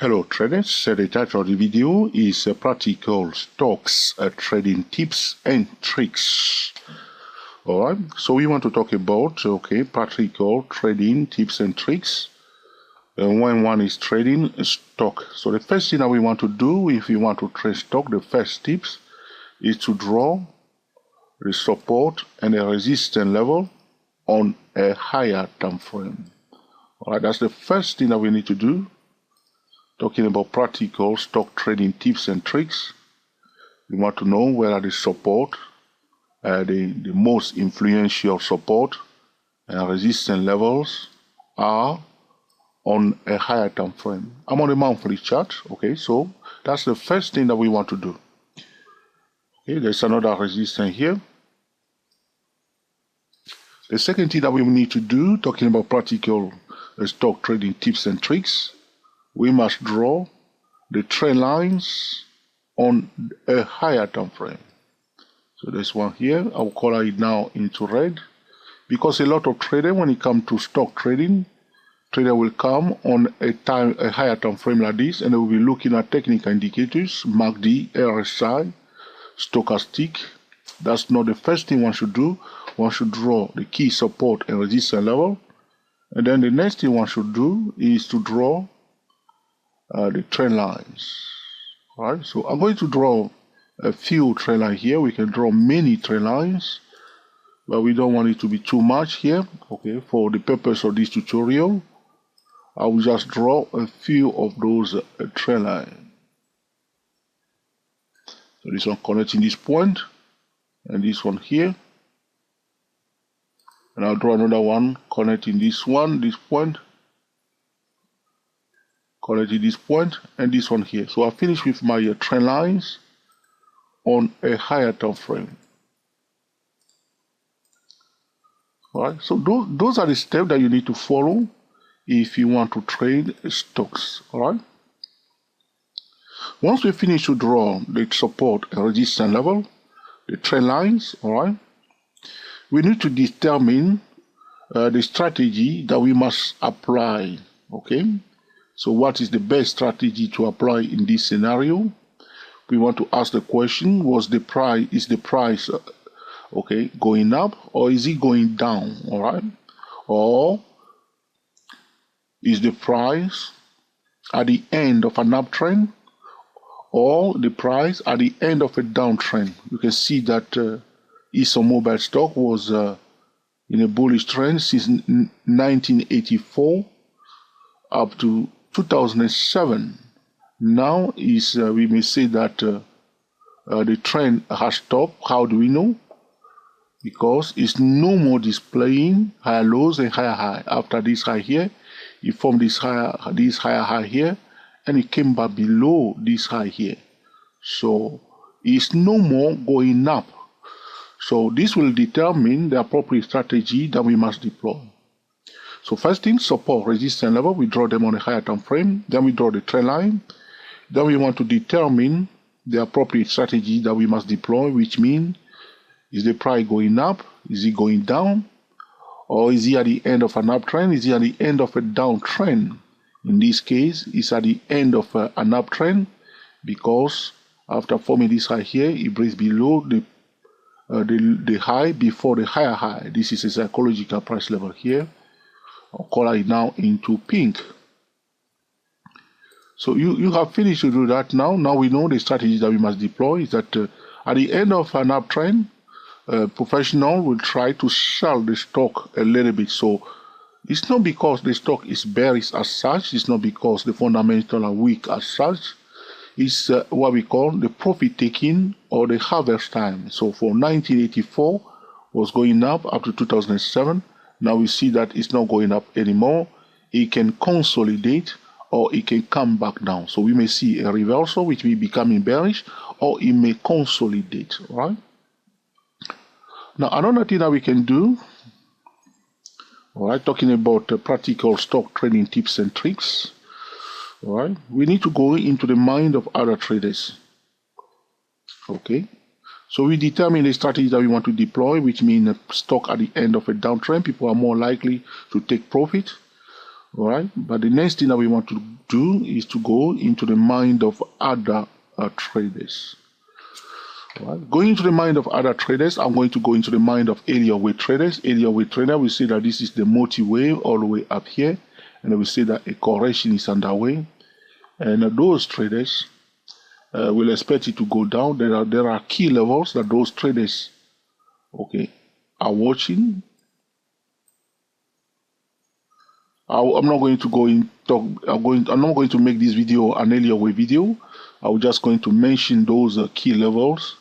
Hello traders, the title of the video is Practical Stocks Trading Tips and Tricks. Alright, so we want to talk about, practical trading tips and tricks when one is trading stock. So the first thing that we want to do if you want to trade stock, the first tips is to draw the support and the resistance level on a higher time frame. Alright, that's the first thing that we need to do. Talking about practical stock trading tips and tricks, we want to know where are the support, the most influential support and resistance levels are on a higher time frame. I'm on a monthly chart, okay, so that's the first thing that we want to do. Okay, there's another resistance here. The second thing that we need to do, talking about practical stock trading tips and tricks, we must draw the trend lines on a higher time frame. So this one here, I'll color it now into red, because a lot of traders, when it comes to stock trading, trader will come on a higher time frame like this, and they will be looking at technical indicators, MACD, RSI, Stochastic. That's not the first thing one should do. One should draw the key support and resistance level, and then the next thing one should do is to draw the trend lines. Alright, so I'm going to draw a few trend lines here. We can draw many trend lines, but we don't want it to be too much here. Okay, for the purpose of this tutorial, I will just draw a few of those trend lines. So this one connecting this point, and this one here, and I'll draw another one connecting this point, connecting this point, and this one here. So I finish with my trend lines on a higher time frame. Alright, so those are the steps that you need to follow if you want to trade stocks. Alright, once we finish to draw the support and resistance level, the trend lines, alright, we need to determine the strategy that we must apply. Okay, so what is the best strategy to apply in this scenario? We want to ask the question, is the price going up, or is it going down? All right, or is the price at the end of an uptrend, or the price at the end of a downtrend? You can see that ExxonMobil stock was in a bullish trend since 1984 up to 2007. Now is we may say that the trend has stopped. How do we know? Because it's no more displaying higher lows and higher high. After this high here, it formed this higher high here, and it came back below this high here. So it's no more going up. So this will determine the appropriate strategy that we must deploy. So first thing, support, resistance level, we draw them on a higher time frame. Then we draw the trend line. Then we want to determine the appropriate strategy that we must deploy, which means, is the price going up? Is it going down? Or is it at the end of an uptrend? Is it at the end of a downtrend? In this case, it's at the end of an uptrend, because after forming this high here, it breaks below the high before the higher high. This is a psychological price level here. I'll color it now into pink. So you have finished to do that now. Now we know the strategy that we must deploy is that at the end of an uptrend, professional will try to sell the stock a little bit. So it's not because the stock is bearish as such. It's not because the fundamentals are weak as such. It's what we call the profit taking or the harvest time. So for 1984 was going up to 2007. Now we see that it's not going up anymore. It can consolidate or it can come back down. So we may see a reversal which may be becoming bearish, or it may consolidate. Right? Now another thing that we can do, all right, talking about practical stock trading tips and tricks, all right, we need to go into the mind of other traders. Okay, so we determine the strategy that we want to deploy, which means stock at the end of a downtrend, people are more likely to take profit. All right, but the next thing that we want to do is to go into the mind of other traders. All right. Going into the mind of other traders, I'm going to go into the mind of area weight traders. Area weight trader, we see that this is the multi-wave all the way up here, and we see that a correction is underway, and those traders will expect it to go down. There are key levels that those traders, okay, are watching. I'm not going to go in talk. I'm not going to make this video an area wave video. I'm just going to mention those key levels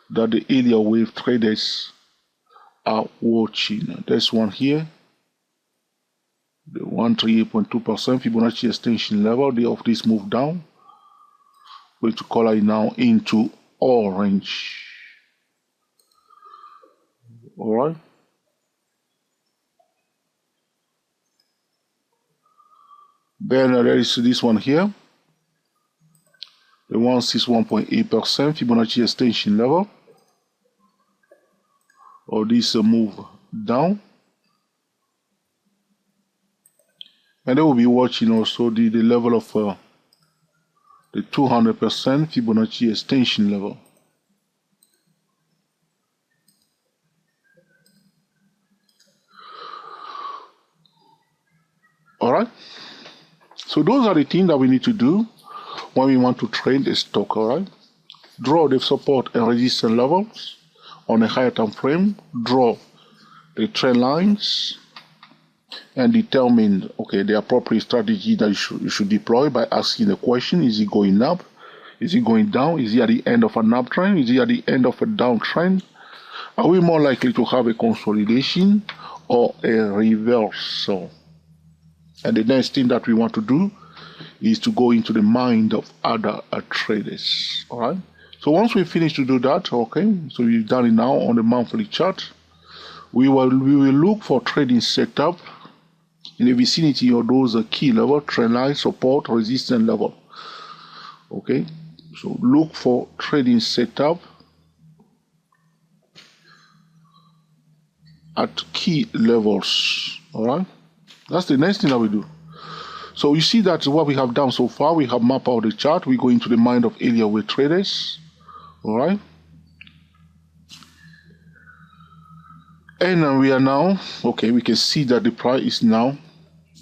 that the area wave traders are watching. There's one here, the 138.2% Fibonacci extension level. Of this move down. Going to color it now into orange. All right. Then there is this one here, the 161.8% Fibonacci extension level, or this move down. And they will be watching also the level of the 200% Fibonacci extension level. All right. So those are the things that we need to do when we want to trade a stock. All right. Draw the support and resistance levels on a higher time frame. Draw the trend lines and determine, okay, the appropriate strategy that you should deploy by asking the question: is it going up? Is it going down? Is it at the end of an uptrend? Is it at the end of a downtrend? Are we more likely to have a consolidation or a reversal? And the next thing that we want to do is to go into the mind of other traders. All right. So once we finish to do that, okay, so we've done it now on the monthly chart, we will look for trading setup in the vicinity of those key level, trend line, support, resistance level. Okay. So look for trading setup at key levels. All right. That's the next thing that we do. So you see that what we have done so far, we have mapped out the chart. We go into the mind of area weight traders. All right. And we are now, okay, we can see that the price is now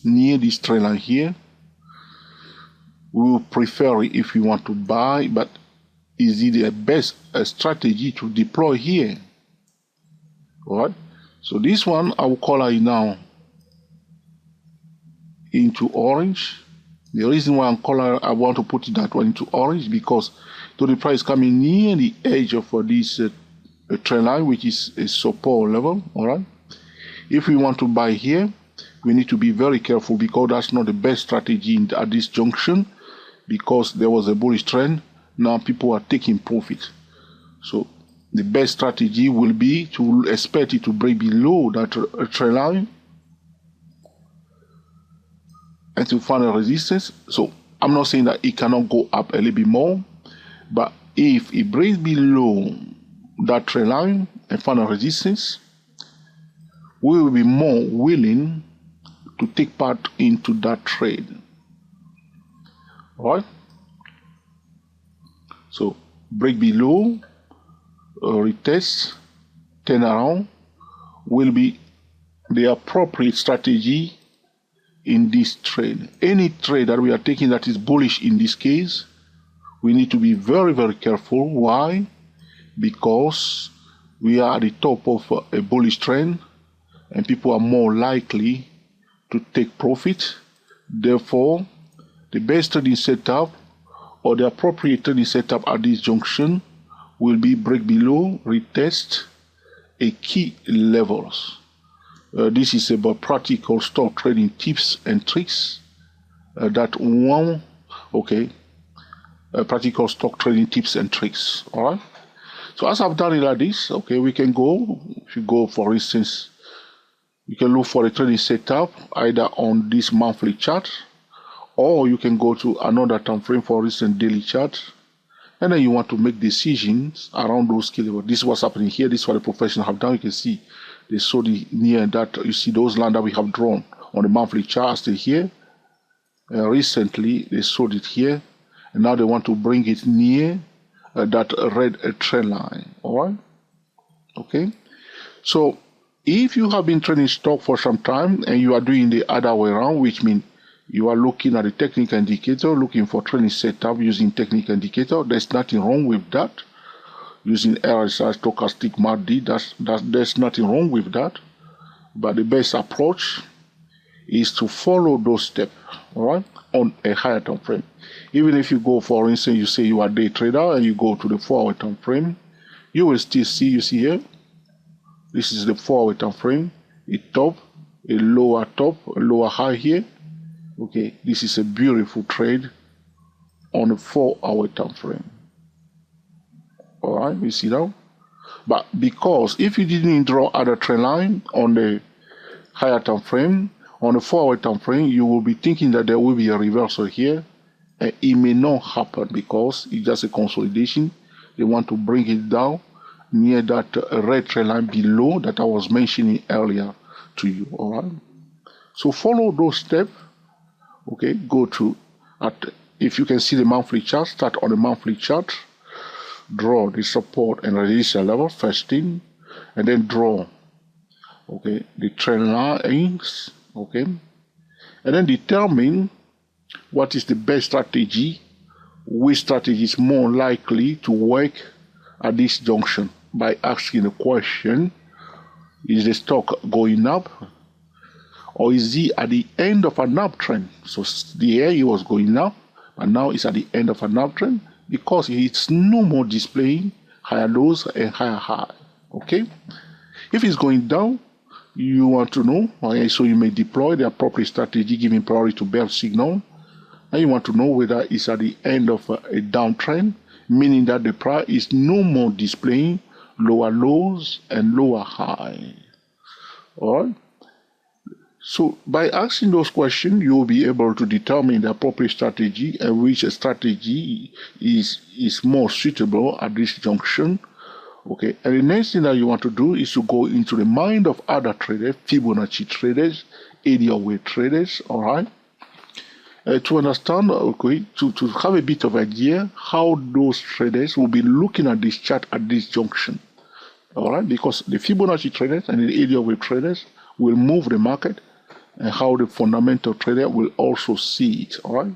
near this trend line here. We will prefer it if we want to buy, but is it the best strategy to deploy here? All right. So this one, I will color it now into orange. The reason why I want to put that one into orange, because the price coming near the edge of this trend line, which is a support level. All right. If we want to buy here, we need to be very careful, because that's not the best strategy at this junction, because there was a bullish trend. Now people are taking profit. So the best strategy will be to expect it to break below that trend line and to find a resistance. So I'm not saying that it cannot go up a little bit more, but if it breaks below that trend line and find a resistance, we will be more willing to take part into that trade. All right. So break below, retest, turn around will be the appropriate strategy in this trade. Any trade that we are taking that is bullish in this case, we need to be very, very careful. Why? Because we are at the top of a bullish trend and people are more likely to take profit. Therefore, the best trading setup or the appropriate trading setup at this junction will be break below, retest a key levels. This is about practical stock trading tips and tricks. Practical stock trading tips and tricks. All right. So as I've done it like this, okay, we can go. If you go, for instance, you can look for a trading setup either on this monthly chart, or you can go to another time frame, for instance, daily chart, and then you want to make decisions around those key levels. This is what's happening here. This is what the professionals have done. You can see they saw the near that. You see those lines that we have drawn on the monthly chart still here. Recently, they sold it here, and now they want to bring it near that red trend line. All right? Okay? So, if you have been trading stock for some time and you are doing the other way around, which means you are looking at the technical indicator, looking for trading setup using technical indicator, there's nothing wrong with that. Using RSI, stochastic MACD, there's nothing wrong with that. But the best approach is to follow those steps, all right, on a higher time frame. Even if you go, for instance, you say you are a day trader and you go to the 4-hour time frame, you will still see, you see here, this is the 4-hour time frame, a top, a lower high here. Okay, this is a beautiful trade on a 4-hour time frame. All right, you see now? But because if you didn't draw other trend line on the higher time frame, on the 4-hour time frame, you will be thinking that there will be a reversal here, and it may not happen because it's just a consolidation. They want to bring it down near that red trend line below that I was mentioning earlier to you. All right. So follow those steps. Okay. Go to if you can see the monthly chart. Start on the monthly chart. Draw the support and resistance level first thing, and then draw. Okay, the trend lines. Okay, and then determine what is the best strategy, which strategy is more likely to work at this junction by asking the question, is the stock going up or is it at the end of an uptrend? So the area was going up, but now it's at the end of an uptrend because it's no more displaying higher lows and higher high. Okay, if it's going down, you want to know, okay, so you may deploy the appropriate strategy giving priority to bear signal, and you want to know whether it's at the end of a downtrend, meaning that the price is no more displaying lower lows and lower high. All right. So by asking those questions, you will be able to determine the appropriate strategy and which strategy is more suitable at this junction. Okay, and the next thing that you want to do is to go into the mind of other traders, Fibonacci traders, area weight traders, all right, to understand, okay, to have a bit of idea how those traders will be looking at this chart at this junction, all right, because the Fibonacci traders and the area weight traders will move the market, and how the fundamental trader will also see it, all right.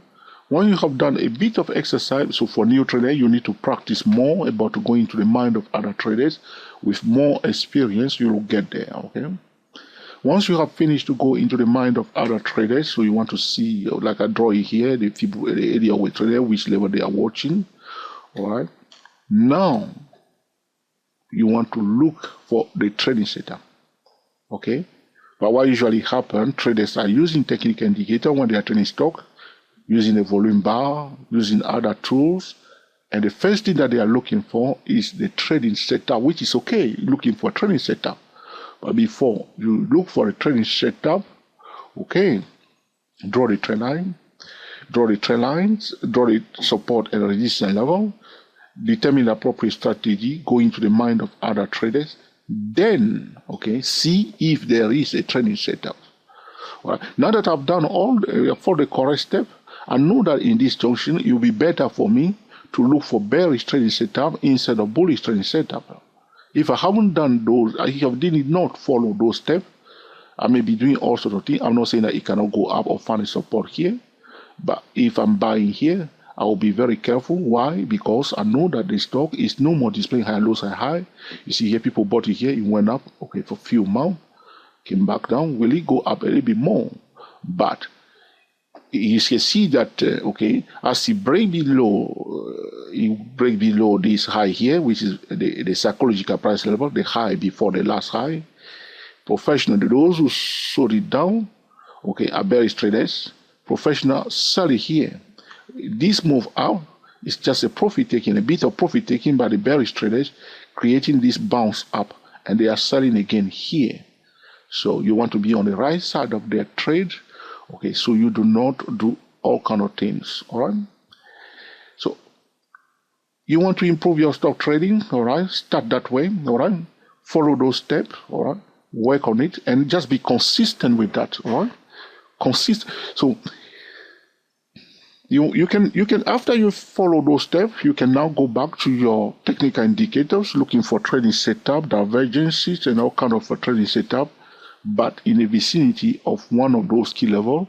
When you have done a bit of exercise, so for new trader, you need to practice more about going into the mind of other traders. With more experience, you will get there, okay? Once you have finished to go into the mind of other traders, so you want to see, like I draw it here, the area weight trader, which level they are watching, all right? Now, you want to look for the trading setup, okay? But what usually happens, traders are using technical indicator when they are trading stock, using a volume bar, using other tools, and the first thing that they are looking for is the trading setup, which is okay, looking for a trading setup. But before you look for a trading setup, okay, draw the trend line, draw the trend lines, draw the support and resistance level, determine the appropriate strategy, go into the mind of other traders, then, okay, see if there is a trading setup. All right. Now that I've done all for the correct step, I know that in this junction, it will be better for me to look for bearish trading setup instead of bullish trading setup. If I haven't done those, I did not follow those steps, I may be doing all sorts of things. I'm not saying that it cannot go up or find a support here, but if I'm buying here, I will be very careful. Why? Because I know that the stock is no more displaying high lows and high. You see here, people bought it here, it went up, okay, for a few months, came back down. Will it go up a little bit more? But you can see that, okay, as it break below, this high here, which is the psychological price level, the high before the last high. Professional, those who sold it down, okay, are bearish traders. Professional sell it here. This move out is just a profit taking, a bit of profit taking by the bearish traders, creating this bounce up, and they are selling again here. So you want to be on the right side of their trade. Okay, so you do not do all kind of things, all right? So you want to improve your stock trading, all right? Start that way, all right? Follow those steps, all right? Work on it and just be consistent with that, all right? consist. So you can after you follow those steps, you can now go back to your technical indicators, looking for trading setup, divergences, and all kind of a trading setup, but in the vicinity of one of those key level.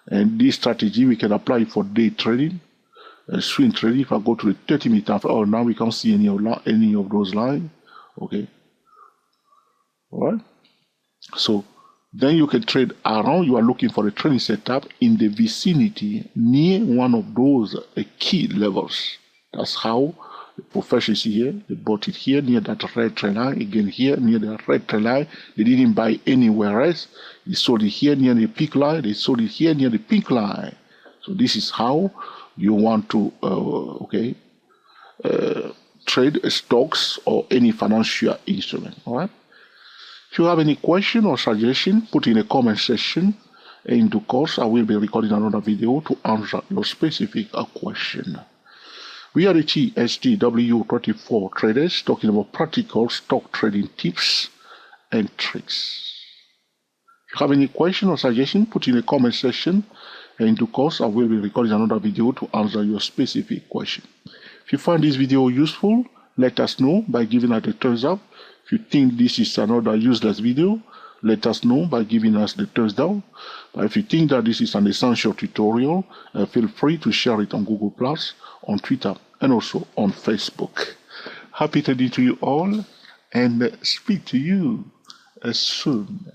And this strategy we can apply for day trading, swing trading. If I go to the 30-minute, oh, now we can't see any of those lines. Okay, all right. So then you can trade around. You are looking for a trading setup in the vicinity near one of those key levels. That's how the professionals here, they bought it here near that red trend line, again here near the red trend line. They didn't buy anywhere else. They sold it here near the peak line. They sold it here near the pink line. So this is how you want to trade stocks or any financial instrument. All right. If you have any question or suggestion, put in the comment section. In due course, I will be recording another video to answer your specific question. We are the TSTW24 traders talking about practical stock trading tips and tricks. If you have any question or suggestion, put in the comment section. In due course, I will be recording another video to answer your specific question. If you find this video useful, let us know by giving us a thumbs up. If you think this is another useless video, let us know by giving us the thumbs down. But if you think that this is an essential tutorial, feel free to share it on Google+, on Twitter, and also on Facebook. Happy trading to you all, and speak to you soon.